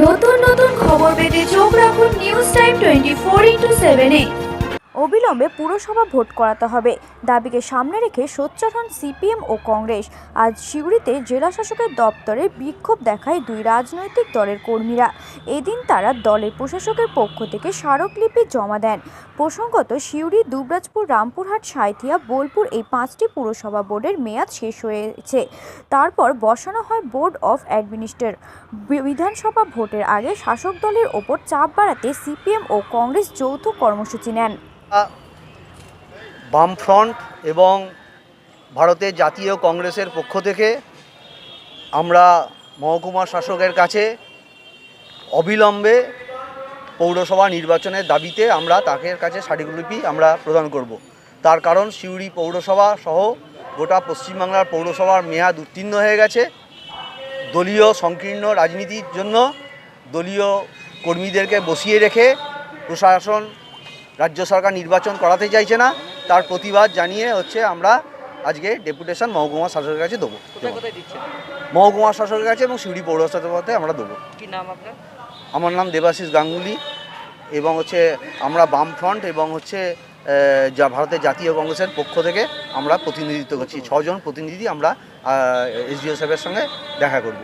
নতুন নতুন খবর পেতে চোখ রাখুন নিউজ টাইম 24x7-এ। অবিলম্বে পুরসভা ভোট করাতে হবে দাবিকে সামনে রেখে সোচ্চার হন সিপিএম ও কংগ্রেস। আজ সিউড়িতে জেলা শাসকের দপ্তরে বিক্ষোভ দেখায় দুই রাজনৈতিক দলের কর্মীরা। এদিন তারা দলের প্রশাসকের পক্ষ থেকে স্মারকলিপি জমা দেন। প্রসঙ্গত, সিউড়ি, দুবরাজপুর, রামপুরহাট, সাঁইথিয়া, বোলপুর এই 5টি পুরসভা বোর্ডের মেয়াদ শেষ হয়েছে। তারপর বসানো হয় বোর্ড অফ অ্যাডমিনিস্ট্রেটর। বিধানসভা ভোটের আগে শাসক দলের ওপর চাপ বাড়াতে সিপিএম ও কংগ্রেস যৌথ কর্মসূচি নেন। বামফ্রন্ট এবং ভারতের জাতীয় কংগ্রেসের পক্ষ থেকে আমরা মহকুমা শাসকের কাছে অবিলম্বে পৌরসভা নির্বাচনের দাবিতে আমরা তাকে কাছে স্মারকলিপি আমরা প্রদান করব। তার কারণ সিউড়ি পৌরসভা সহ গোটা পশ্চিমবাংলার পৌরসভার মেয়াদ উত্তীর্ণ হয়ে গেছে। দলীয় সংকীর্ণ রাজনীতির জন্য দলীয় কর্মীদেরকে বসিয়ে রেখে প্রশাসন, রাজ্য সরকার নির্বাচন করাতে চাইছে না। তার প্রতিবাদ জানিয়ে আমরা আজকে ডেপুটেশন মহকুমা শাসকের কাছে দেবো। মহকুমা শাসকের কাছে এবং সিউড়ি পৌরসভাতে আমরা দেবো। কি নাম আপনার? আমার নাম দেবাশিস গাঙ্গুলি এবং আমরা বামফ্রন্ট এবং যা ভারতের জাতীয় কংগ্রেসের পক্ষ থেকে আমরা প্রতিনিধিত্ব করছি। 6 জন প্রতিনিধি আমরা এসডিও সাহেবের সঙ্গে দেখা করব।